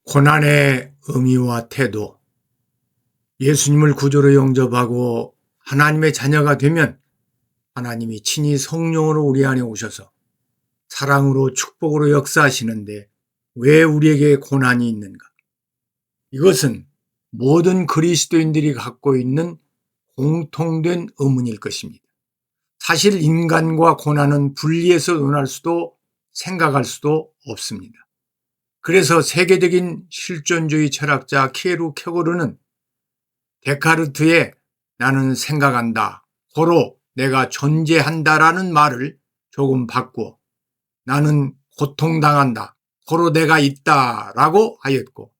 고난의 의미와 태도. 예수님을 구주로 영접하고 하나님의 자녀가 되면 하나님이 친히 성령으로 우리 안에 오셔서 사랑으로 축복으로 역사하시는데 왜 우리에게 고난이 있는가? 이것은 모든 그리스도인들이 갖고 있는 공통된 의문일 것입니다. 사실 인간과 고난은 분리해서 논할 수도 생각할 수도 없습니다. 그래서 세계적인 실존주의 철학자 키에르케고르는 데카르트의 나는 생각한다, 고로 내가 존재한다라는 말을 조금 바꾸어 나는 고통당한다, 고로 내가 있다라고 하였고,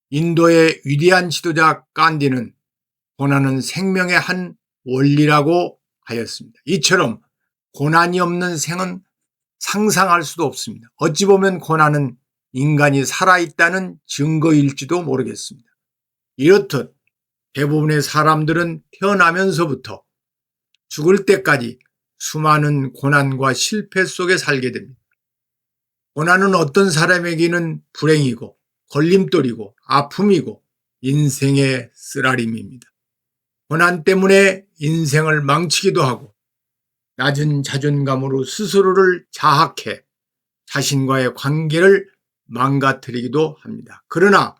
인도의 위대한 지도자 간디는 고난은 생명의 한 원리라고 하였습니다. 이처럼 고난이 없는 생은 상상할 수도 없습니다. 어찌 보면 고난은 인간이 살아있다는 증거일지도 모르겠습니다. 이렇듯 대부분의 사람들은 태어나면서부터 죽을 때까지 수많은 고난과 실패 속에 살게 됩니다. 고난은 어떤 사람에게는 불행이고 걸림돌이고 아픔이고 인생의 쓰라림입니다. 고난 때문에 인생을 망치기도 하고 낮은 자존감으로 스스로를 자학해 자신과의 관계를 망가뜨리기도 합니다. 그러나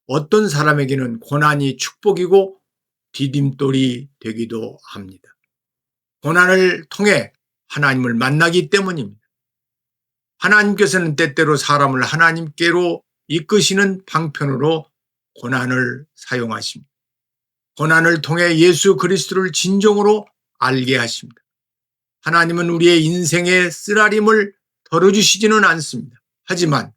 어떤 사람에게는 고난이 축복이고 디딤돌이 되기도 합니다. 고난을 통해 하나님을 만나기 때문입니다. 하나님께서는 때때로 사람을 하나님께로 이끄시는 방편으로 고난을 사용하십니다. 고난을 통해 예수 그리스도를 진정으로 알게 하십니다. 하나님은 우리의 인생의 쓰라림을 덜어주시지는 않습니다. 하지만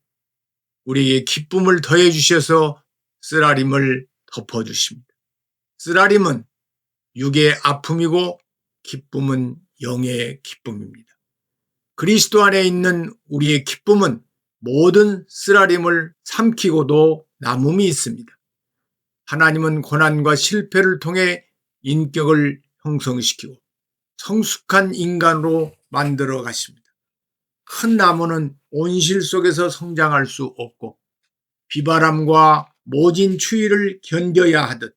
우리에게 기쁨을 더해 주셔서 쓰라림을 덮어주십니다. 쓰라림은 육의 아픔이고 기쁨은 영의 기쁨입니다. 그리스도 안에 있는 우리의 기쁨은 모든 쓰라림을 삼키고도 남음이 있습니다. 하나님은 고난과 실패를 통해 인격을 형성시키고 성숙한 인간으로 만들어 가십니다. 큰 나무는 온실 속에서 성장할 수 없고 비바람과 모진 추위를 견뎌야 하듯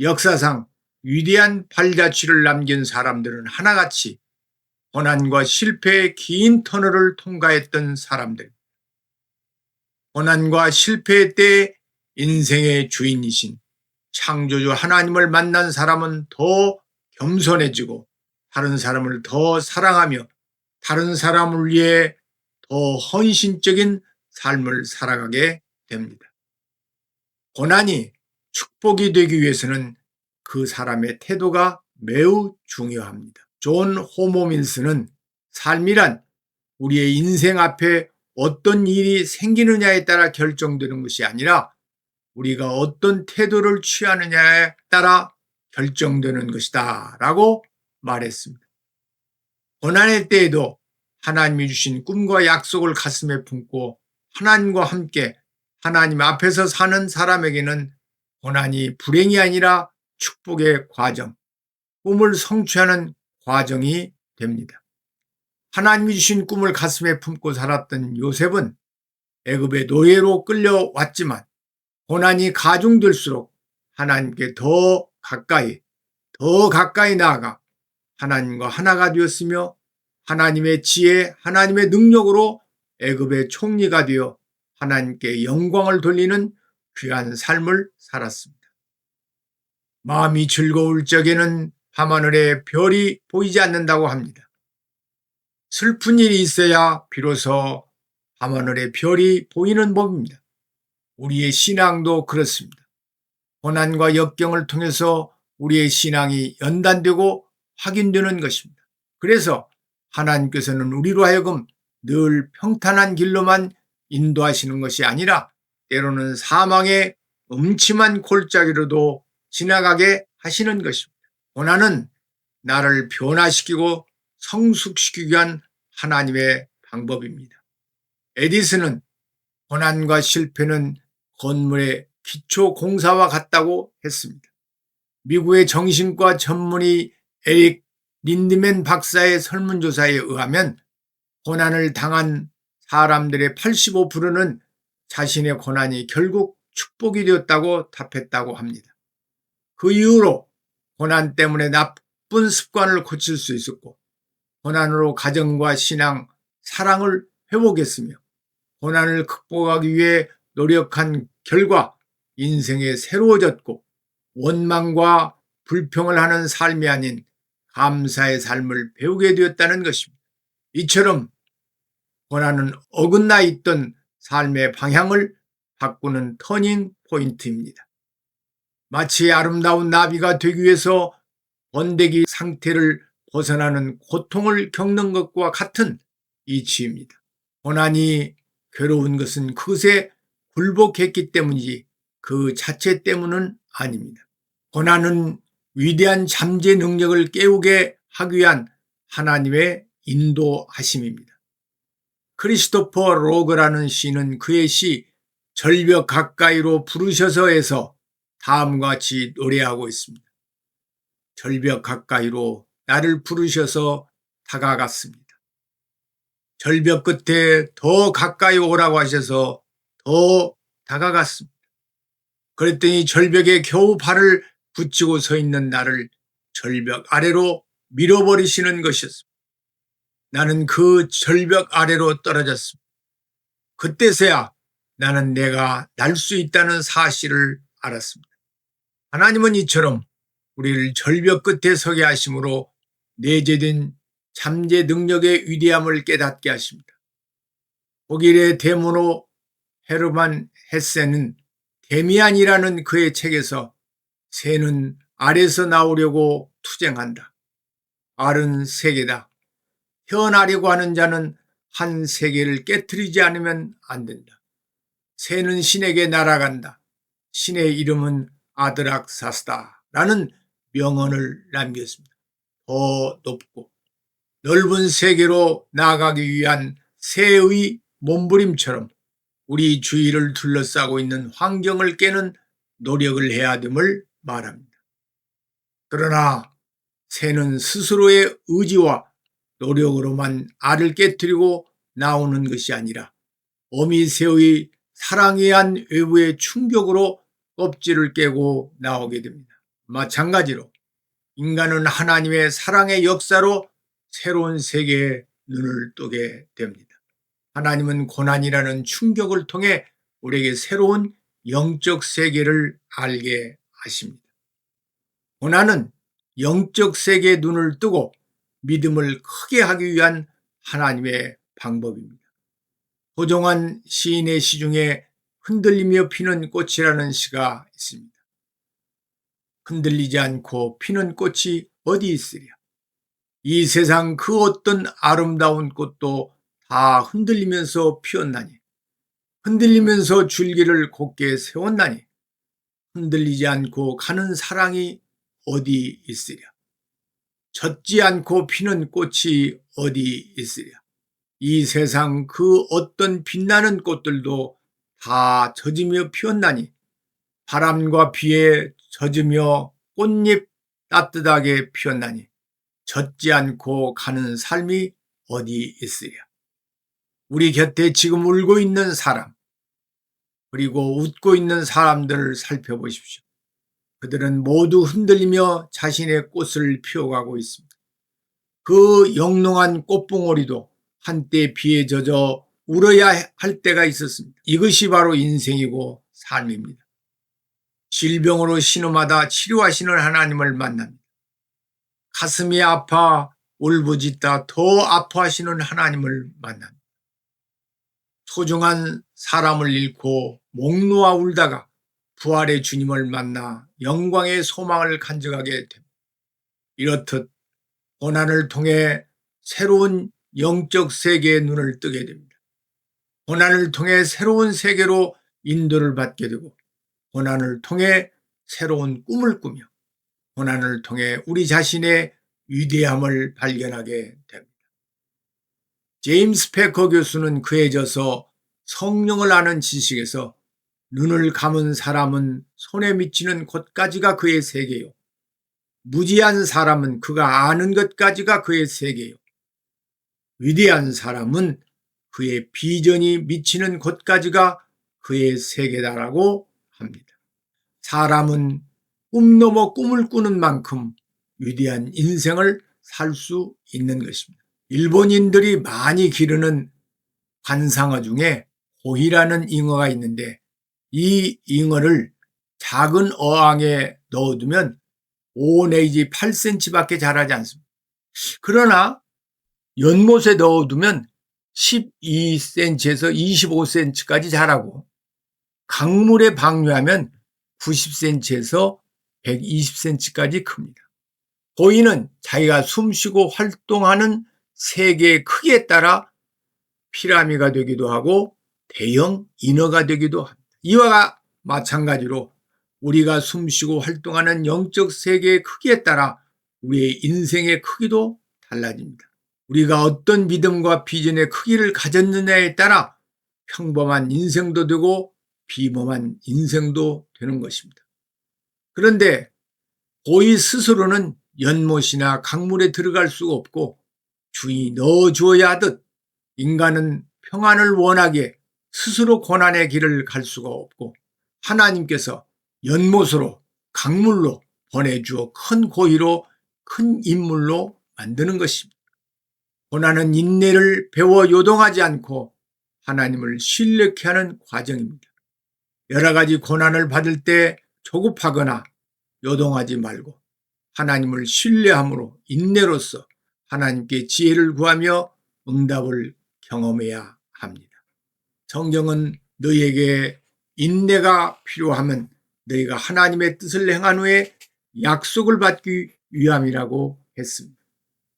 역사상 위대한 발자취를 남긴 사람들은 하나같이 고난과 실패의 긴 터널을 통과했던 사람들. 고난과 실패의 때에 인생의 주인이신 창조주 하나님을 만난 사람은 더 겸손해지고 다른 사람을 더 사랑하며 다른 사람을 위해 더 헌신적인 삶을 살아가게 됩니다. 고난이 축복이 되기 위해서는 그 사람의 태도가 매우 중요합니다. 존 호모밀스는 삶이란 우리의 인생 앞에 어떤 일이 생기느냐에 따라 결정되는 것이 아니라 우리가 어떤 태도를 취하느냐에 따라 결정되는 것이다 라고 말했습니다. 고난의 때에도 하나님이 주신 꿈과 약속을 가슴에 품고 하나님과 함께 하나님 앞에서 사는 사람에게는 고난이 불행이 아니라 축복의 과정, 꿈을 성취하는 과정이 됩니다. 하나님이 주신 꿈을 가슴에 품고 살았던 요셉은 애굽의 노예로 끌려왔지만 고난이 가중될수록 하나님께 더 가까이 나아가 하나님과 하나가 되었으며 하나님의 지혜, 하나님의 능력으로 애굽의 총리가 되어 하나님께 영광을 돌리는 귀한 삶을 살았습니다. 마음이 즐거울 적에는 밤하늘에 별이 보이지 않는다고 합니다. 슬픈 일이 있어야 비로소 밤하늘에 별이 보이는 법입니다. 우리의 신앙도 그렇습니다. 고난과 역경을 통해서 우리의 신앙이 연단되고 확인되는 것입니다. 그래서 하나님께서는 우리로 하여금 늘 평탄한 길로만 인도하시는 것이 아니라 때로는 사망의 음침한 골짜기로도 지나가게 하시는 것입니다. 고난은 나를 변화시키고 성숙시키기 위한 하나님의 방법입니다. 에디슨은 고난과 실패는 건물의 기초 공사와 같다고 했습니다. 미국의 정신과 전문의 에릭 린드맨 박사의 설문조사에 의하면 고난을 당한 사람들의 85%는 자신의 고난이 결국 축복이 되었다고 답했다고 합니다. 그 이후로 고난 때문에 나쁜 습관을 고칠 수 있었고, 고난으로 가정과 신앙, 사랑을 회복했으며, 고난을 극복하기 위해 노력한 결과 인생이 새로워졌고, 원망과 불평을 하는 삶이 아닌 감사의 삶을 배우게 되었다는 것입니다. 이처럼 고난은 어긋나 있던 삶의 방향을 바꾸는 터닝 포인트입니다. 마치 아름다운 나비가 되기 위해서 번데기 상태를 벗어나는 고통을 겪는 것과 같은 이치입니다. 고난이 괴로운 것은 그것에 굴복했기 때문이지 그 자체 때문은 아닙니다. 고난은 위대한 잠재 능력을 깨우게 하기 위한 하나님의 인도하심입니다. 크리스토퍼 로그라는 시인은 그의 시 절벽 가까이로 부르셔서에서 다음과 같이 노래하고 있습니다. 절벽 가까이로 나를 부르셔서 다가갔습니다. 절벽 끝에 더 가까이 오라고 하셔서 더 다가갔습니다. 그랬더니 절벽에 겨우 발을 붙이고 서 있는 나를 절벽 아래로 밀어버리시는 것이었습니다. 나는 그 절벽 아래로 떨어졌습니다. 그때서야 나는 내가 날 수 있다는 사실을 알았습니다. 하나님은 이처럼 우리를 절벽 끝에 서게 하심으로 내재된 잠재 능력의 위대함을 깨닫게 하십니다. 독일의 대문호 헤르만 헤세는 데미안이라는 그의 책에서 새는 알에서 나오려고 투쟁한다. 알은 세계다. 태어나려고 하는 자는 한 세계를 깨트리지 않으면 안 된다. 새는 신에게 날아간다. 신의 이름은 아드락사스다. 라는 명언을 남겼습니다. 더 높고 넓은 세계로 나아가기 위한 새의 몸부림처럼 우리 주위를 둘러싸고 있는 환경을 깨는 노력을 해야 됨을 말합니다. 그러나 새는 스스로의 의지와 노력으로만 알을 깨뜨리고 나오는 것이 아니라 어미새의 사랑에 의한 외부의 충격으로 껍질을 깨고 나오게 됩니다. 마찬가지로 인간은 하나님의 사랑의 역사로 새로운 세계에 눈을 뜨게 됩니다. 하나님은 고난이라는 충격을 통해 우리에게 새로운 영적 세계를 알게 하십니다. 고난은 영적 세계의 눈을 뜨고 믿음을 크게 하기 위한 하나님의 방법입니다. 도종환 시인의 시 중에 흔들리며 피는 꽃이라는 시가 있습니다. 흔들리지 않고 피는 꽃이 어디 있으랴. 이 세상 그 어떤 아름다운 꽃도 다 흔들리면서 피었나니, 흔들리면서 줄기를 곧게 세웠나니, 흔들리지 않고 가는 사랑이 어디 있으랴. 젖지 않고 피는 꽃이 어디 있으랴. 이 세상 그 어떤 빛나는 꽃들도 다 젖으며 피었나니, 바람과 비에 젖으며 꽃잎 따뜻하게 피었나니, 젖지 않고 가는 삶이 어디 있으랴. 우리 곁에 지금 울고 있는 사람, 그리고 웃고 있는 사람들을 살펴보십시오. 그들은 모두 흔들리며 자신의 꽃을 피워가고 있습니다. 그 영롱한 꽃봉오리도 한때 비에 젖어 울어야 할 때가 있었습니다. 이것이 바로 인생이고 삶입니다. 질병으로 신음하다 치료하시는 하나님을 만납니다. 가슴이 아파 울부짖다 더 아파하시는 하나님을 만납니다. 소중한 사람을 잃고 목 놓아 울다가 부활의 주님을 만나 영광의 소망을 간직하게 됩니다. 이렇듯 고난을 통해 새로운 영적 세계의 눈을 뜨게 됩니다. 고난을 통해 새로운 세계로 인도를 받게 되고, 고난을 통해 새로운 꿈을 꾸며, 고난을 통해 우리 자신의 위대함을 발견하게 됩니다. 제임스 패커 교수는 그에 져서 성령을 아는 지식에서 눈을 감은 사람은 손에 미치는 곳까지가 그의 세계요. 무지한 사람은 그가 아는 것까지가 그의 세계요. 위대한 사람은 그의 비전이 미치는 곳까지가 그의 세계다라고 합니다. 사람은 꿈 넘어 꿈을 꾸는 만큼 위대한 인생을 살 수 있는 것입니다. 일본인들이 많이 기르는 관상어 중에 고이라는 잉어가 있는데 이 잉어를 작은 어항에 넣어두면 5 내지 8cm밖에 자라지 않습니다. 그러나 연못에 넣어두면 12cm에서 25cm까지 자라고 강물에 방류하면 90cm에서 120cm까지 큽니다. 고이는 자기가 숨쉬고 활동하는 세계의 크기에 따라 피라미가 되기도 하고 대형 인어가 되기도 합니다. 이와 마찬가지로 우리가 숨쉬고 활동하는 영적 세계의 크기에 따라 우리의 인생의 크기도 달라집니다. 우리가 어떤 믿음과 비전의 크기를 가졌느냐에 따라 평범한 인생도 되고 비범한 인생도 되는 것입니다. 그런데 고이 스스로는 연못이나 강물에 들어갈 수가 없고 주인이 넣어주어야 하듯 인간은 평안을 원하기에 스스로 고난의 길을 갈 수가 없고 하나님께서 연못으로 강물로 보내주어 큰 고이로 큰 인물로 만드는 것입니다. 고난은 인내를 배워 요동하지 않고 하나님을 신뢰케 하는 과정입니다. 여러 가지 고난을 받을 때 조급하거나 요동하지 말고 하나님을 신뢰함으로 인내로서 하나님께 지혜를 구하며 응답을 경험해야 합니다. 성경은 너희에게 인내가 필요하면 너희가 하나님의 뜻을 행한 후에 약속을 받기 위함이라고 했습니다.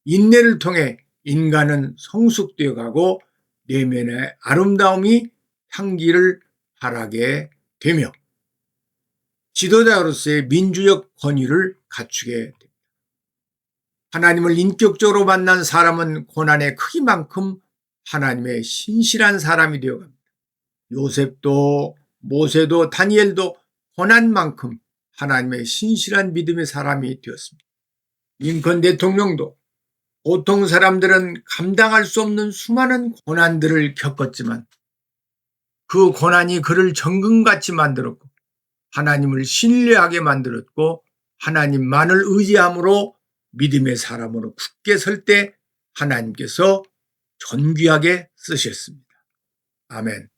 인내를 통해 인간은 성숙되어 가고 내면의 아름다움이 향기를 발하게 되며 지도자로서의 민주적 권위를 갖추게 됩니다. 하나님을 인격적으로 만난 사람은 고난의 크기만큼 하나님의 신실한 사람이 되어갑니다. 요셉도 모세도 다니엘도 고난만큼 하나님의 신실한 믿음의 사람이 되었습니다. 링컨 대통령도 보통 사람들은 감당할 수 없는 수많은 고난들을 겪었지만 그 고난이 그를 정금같이 만들었고 하나님을 신뢰하게 만들었고 하나님만을 의지함으로 믿음의 사람으로 굳게 설 때 하나님께서 존귀하게 쓰셨습니다. 아멘.